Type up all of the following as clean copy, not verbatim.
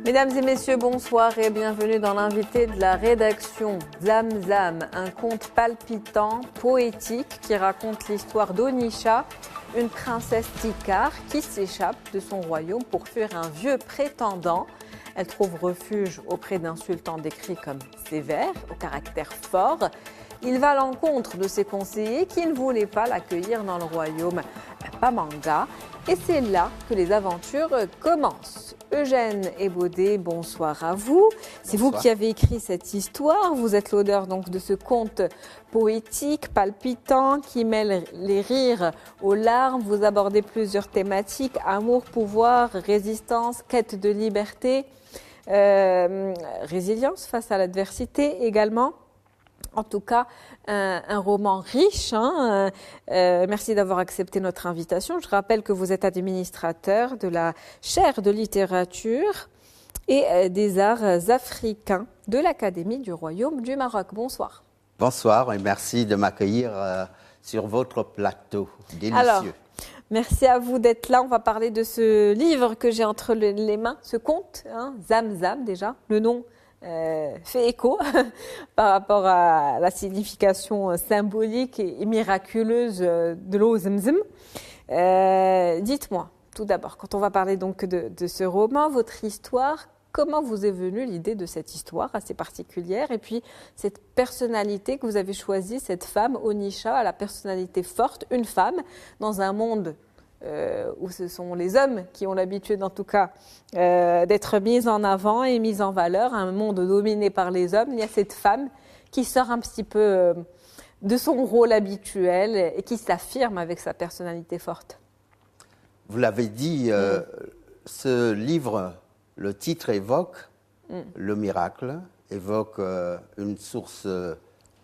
Mesdames et messieurs, bonsoir et bienvenue dans l'invité de la rédaction Zamzam, un conte palpitant, poétique qui raconte l'histoire d'Onisha, une princesse Tikar qui s'échappe de son royaume pour fuir un vieux prétendant. Elle trouve refuge auprès d'un sultan décrit comme sévère, au caractère fort. Il va à l'encontre de ses conseillers qui ne voulaient pas l'accueillir dans le royaume Pamanga. Et c'est là que les aventures commencent. Eugène Ebodé, bonsoir à vous. C'est vous qui avez écrit cette histoire. Vous êtes l'auteur donc de ce conte poétique, palpitant, qui mêle les rires aux larmes. Vous abordez plusieurs thématiques, amour, pouvoir, résistance, quête de liberté, résilience face à l'adversité également. En tout cas, un roman riche. Merci d'avoir accepté notre invitation. Je rappelle que vous êtes administrateur de la chaire de littérature et des arts africains de l'Académie du Royaume du Maroc. Bonsoir. Bonsoir et merci de m'accueillir sur votre plateau délicieux. Alors, merci à vous d'être là. On va parler de ce livre que j'ai entre les mains, ce conte, Zamzam déjà, le nom fait écho par rapport à la signification symbolique et miraculeuse de l'eau Zamzam. Dites-moi, tout d'abord, quand on va parler donc de ce roman, votre histoire, comment vous est venue l'idée de cette histoire assez particulière et puis cette personnalité que vous avez choisie, cette femme, Onisha, à la personnalité forte, une femme dans un monde où ce sont les hommes qui ont l'habitude, en tout cas, d'être mis en avant et mis en valeur, un monde dominé par les hommes. Il y a cette femme qui sort un petit peu de son rôle habituel et qui s'affirme avec sa personnalité forte. Vous l'avez dit, ce livre, le titre évoque le miracle, évoque une source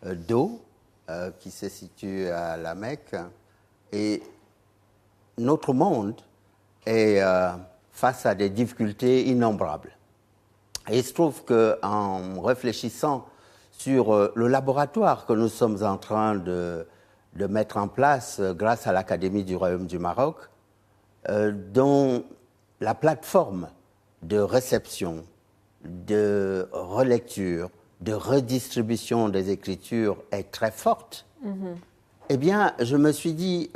d'eau qui se situe à la Mecque et notre monde est face à des difficultés innombrables. Et il se trouve qu'en réfléchissant sur le laboratoire que nous sommes en train de mettre en place grâce à l'Académie du Royaume du Maroc, dont la plateforme de réception, de relecture, de redistribution des écritures est très forte, eh bien, je me suis dit...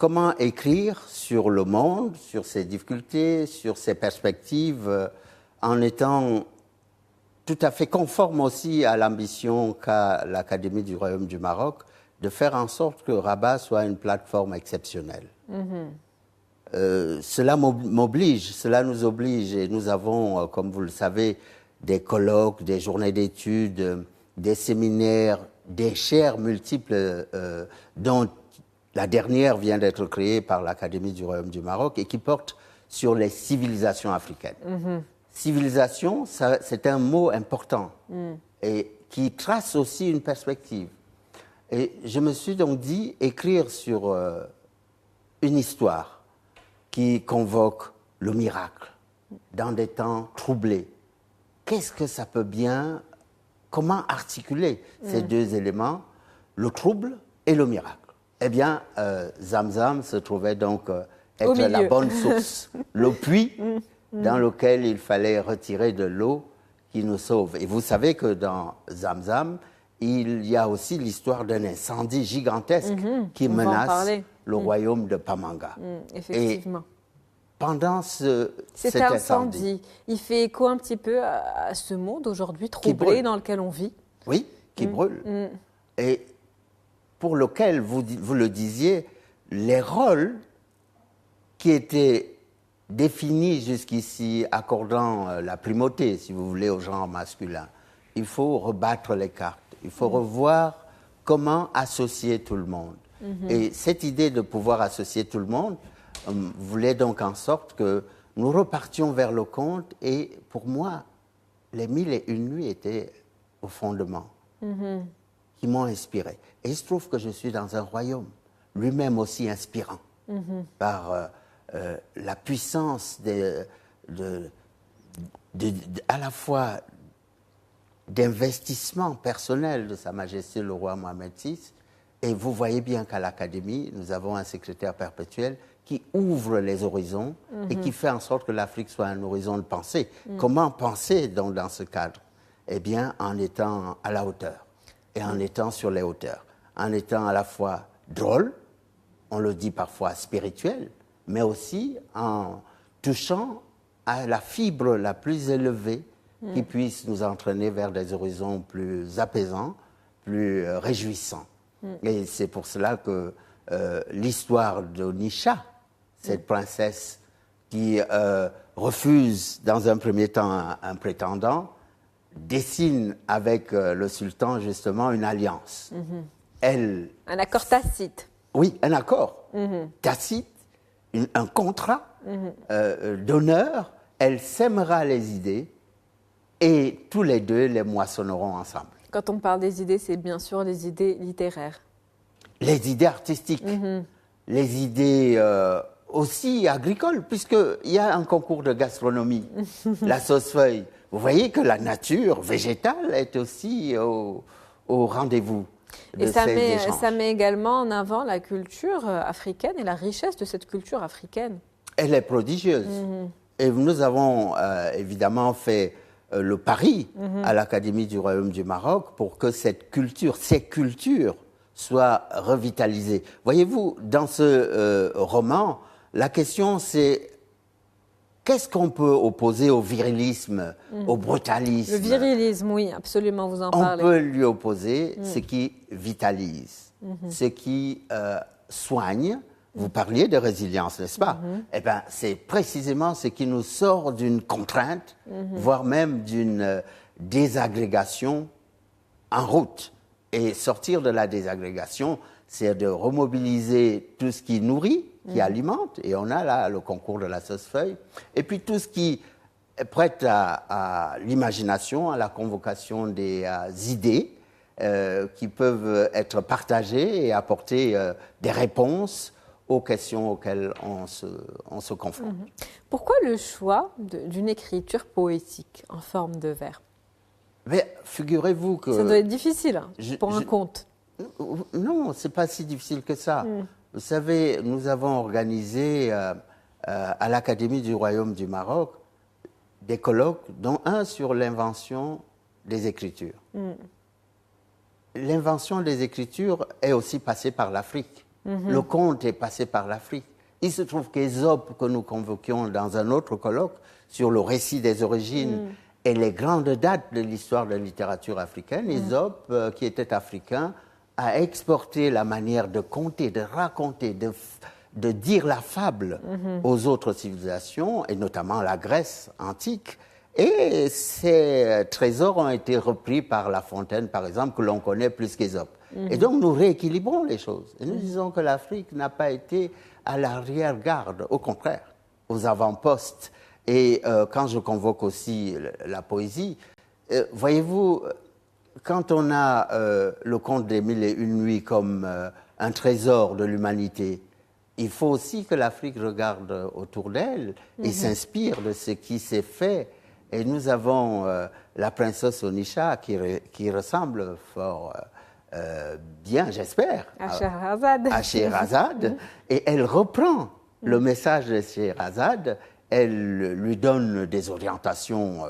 comment écrire sur le monde, sur ses difficultés, sur ses perspectives, en étant tout à fait conforme aussi à l'ambition qu'a l'Académie du Royaume du Maroc de faire en sorte que Rabat soit une plateforme exceptionnelle. Cela m'oblige, cela nous oblige, et nous avons, comme vous le savez, des colloques, des journées d'études, des séminaires, des chaires multiples dont la dernière vient d'être créée par l'Académie du Royaume du Maroc et qui porte sur les civilisations africaines. Civilisation, c'est un mot important et qui trace aussi une perspective. Et je me suis donc dit écrire sur une histoire qui convoque le miracle dans des temps troublés. Qu'est-ce que ça peut bien... Comment articuler ces deux éléments, le trouble et le miracle? Eh bien, Zamzam se trouvait donc être la bonne source, le puits dans lequel il fallait retirer de l'eau qui nous sauve. Et vous savez que dans Zamzam, il y a aussi l'histoire d'un incendie gigantesque qui menace le royaume de Pamanga. Effectivement. Et pendant cet incendie, il fait écho un petit peu à ce monde aujourd'hui troublé dans lequel on vit. Oui, qui brûle. Et pour lequel, vous le disiez, les rôles qui étaient définis jusqu'ici, accordant la primauté, si vous voulez, au genre masculin, il faut rebattre les cartes. Il faut revoir comment associer tout le monde. Et cette idée de pouvoir associer tout le monde voulait donc en sorte que nous repartions vers le conte. Et pour moi, les 1001 nuits étaient au fondement. Qui m'ont inspiré. Et il se trouve que je suis dans un royaume, lui-même aussi inspirant, par la puissance à la fois d'investissement personnel de Sa Majesté le roi Mohamed VI. Et vous voyez bien qu'à l'Académie, nous avons un secrétaire perpétuel qui ouvre les horizons et qui fait en sorte que l'Afrique soit un horizon de pensée. Comment penser donc dans ce cadre? Eh bien, en étant à la hauteur et en étant sur les hauteurs, en étant à la fois drôle, on le dit parfois spirituel, mais aussi en touchant à la fibre la plus élevée qui puisse nous entraîner vers des horizons plus apaisants, plus réjouissants. Et c'est pour cela que l'histoire de Nisha, cette princesse qui refuse dans un premier temps un prétendant, dessine avec le sultan justement une alliance. Un accord tacite. Oui, un accord tacite, un contrat d'honneur. Elle sèmera les idées et tous les deux les moissonneront ensemble. Quand on parle des idées, c'est bien sûr les idées littéraires. Les idées artistiques, les idées aussi agricoles, puisqu'il y a un concours de gastronomie, la sauce-feuille. Vous voyez que la nature végétale est aussi au rendez-vous de ces échanges. Ça met également en avant la culture africaine et la richesse de cette culture africaine. Elle est prodigieuse. Et nous avons évidemment fait le pari à l'Académie du Royaume du Maroc pour que ces cultures soient revitalisées. Voyez-vous, dans ce roman, la question c'est qu'est-ce qu'on peut opposer au virilisme, au brutalisme? Le virilisme, oui, absolument, vous en parlez. On peut lui opposer ce qui vitalise, ce qui soigne. Vous parliez de résilience, n'est-ce pas? Eh bien, c'est précisément ce qui nous sort d'une contrainte, voire même d'une désagrégation en route. Et sortir de la désagrégation, c'est de remobiliser tout ce qui nourrit, qui alimente, et on a là le concours de la sauce-feuille, et puis tout ce qui prête à l'imagination, à la convocation des idées qui peuvent être partagées et apporter des réponses aux questions auxquelles on se confronte. Pourquoi le choix d'une écriture poétique en forme de vers? Mais figurez-vous que... Ça doit être difficile pour un conte. Non, ce n'est pas si difficile que ça. Vous savez, nous avons organisé à l'Académie du Royaume du Maroc des colloques, dont un sur l'invention des écritures. L'invention des écritures est aussi passée par l'Afrique. Le conte est passé par l'Afrique. Il se trouve qu'Ésope, que nous convoquions dans un autre colloque sur le récit des origines et les grandes dates de l'histoire de la littérature africaine, Ésope, qui était africain, a exporté la manière de conter, de raconter, de dire la fable aux autres civilisations, et notamment la Grèce antique. Et ces trésors ont été repris par La Fontaine, par exemple, que l'on connaît plus qu'Ésope. Et donc, nous rééquilibrons les choses. Et nous disons que l'Afrique n'a pas été à l'arrière-garde, au contraire, aux avant-postes. Et quand je convoque aussi la poésie, voyez-vous, quand on a le conte des Mille et une nuits comme un trésor de l'humanité, il faut aussi que l'Afrique regarde autour d'elle et s'inspire de ce qui s'est fait. Et nous avons la princesse Onisha qui ressemble fort bien, j'espère, à Scheherazade. Et elle reprend le message de Scheherazade, elle lui donne des orientations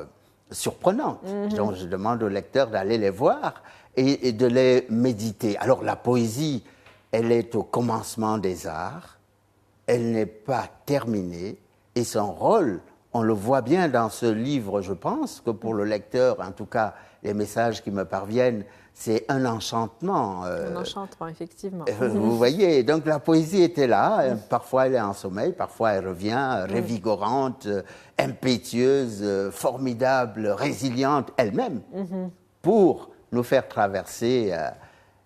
surprenantes. Donc je demande au lecteur d'aller les voir et de les méditer. Alors la poésie, elle est au commencement des arts, elle n'est pas terminée, et son rôle, on le voit bien dans ce livre, je pense, que pour le lecteur, en tout cas, les messages qui me parviennent, c'est un enchantement. Un enchantement, effectivement. Vous voyez, donc la poésie était là, parfois elle est en sommeil, parfois elle revient révigorante, impétueuse, formidable, résiliente elle-même, pour nous faire traverser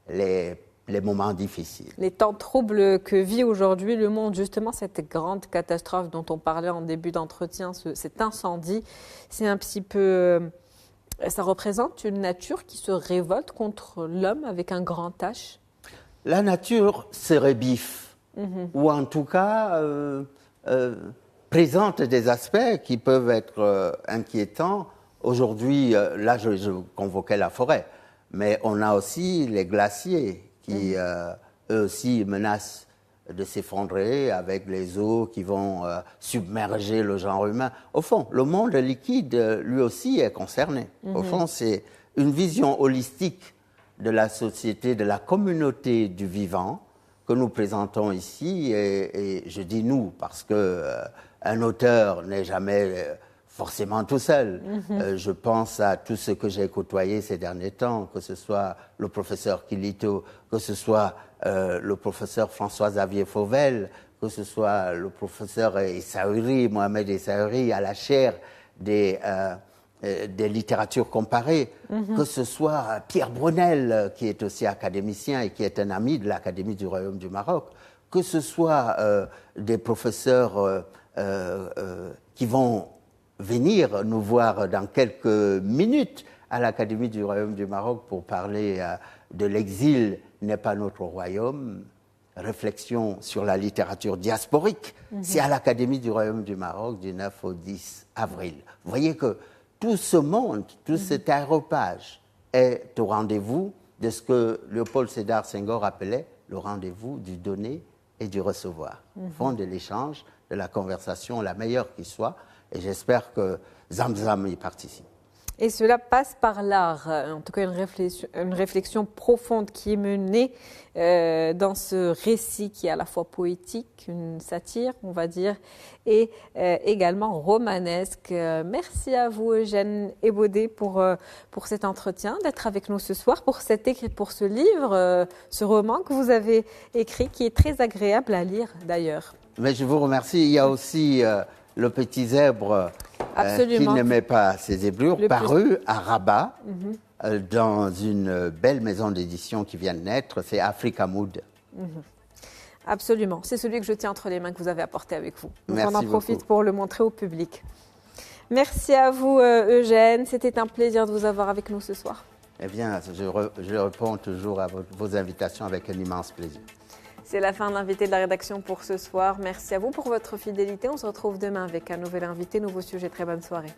les moments difficiles. Les temps troubles que vit aujourd'hui le monde, justement, cette grande catastrophe dont on parlait en début d'entretien, cet incendie, c'est un petit peu... Ça représente une nature qui se révolte contre l'homme avec un grand H. La nature se rebiffe, ou en tout cas présente des aspects qui peuvent être inquiétants. Aujourd'hui, là je convoquais la forêt, mais on a aussi les glaciers qui eux aussi menacent de s'effondrer avec les eaux qui vont submerger le genre humain. Au fond, le monde liquide, lui aussi, est concerné. Au fond, c'est une vision holistique de la société, de la communauté du vivant que nous présentons ici. Et je dis nous parce que un auteur n'est jamais forcément tout seul. Je pense à tout ce que j'ai côtoyé ces derniers temps, que ce soit le professeur Kilito, que ce soit le professeur François-Xavier Fauvel, que ce soit le professeur Mohamed Essaouri, à la chaire des littératures comparées, que ce soit Pierre Brunel, qui est aussi académicien et qui est un ami de l'Académie du Royaume du Maroc, que ce soit des professeurs qui vont venir nous voir dans quelques minutes à l'Académie du Royaume du Maroc pour parler de l'exil n'est pas notre royaume, réflexion sur la littérature diasporique. C'est à l'Académie du Royaume du Maroc du 9 au 10 avril. Vous voyez que tout ce monde, tout cet aéropage est au rendez-vous de ce que Léopold Sédar Senghor appelait le rendez-vous du donner et du recevoir. Au fond de l'échange, de la conversation, la meilleure qui soit. Et j'espère que Zamzam y participe. Et cela passe par l'art, en tout cas une réflexion profonde qui est menée dans ce récit qui est à la fois poétique, une satire, on va dire, et également romanesque. Merci à vous, Eugène Ebodé, pour cet entretien, d'être avec nous ce soir, pour ce livre, ce roman que vous avez écrit, qui est très agréable à lire d'ailleurs. Mais je vous remercie. Il y a aussi le petit zèbre qui n'aimait pas ses zébrures, paru à Rabat, dans une belle maison d'édition qui vient de naître, c'est Africa Mood. Absolument, c'est celui que je tiens entre les mains que vous avez apporté avec vous. Donc Merci on en profite beaucoup. pour le montrer au public. Merci à vous, Eugène. C'était un plaisir de vous avoir avec nous ce soir. Eh bien, je réponds toujours à vos invitations avec un immense plaisir. C'est la fin de l'invité de la rédaction pour ce soir. Merci à vous pour votre fidélité. On se retrouve demain avec un nouvel invité, nouveau sujet. Très bonne soirée.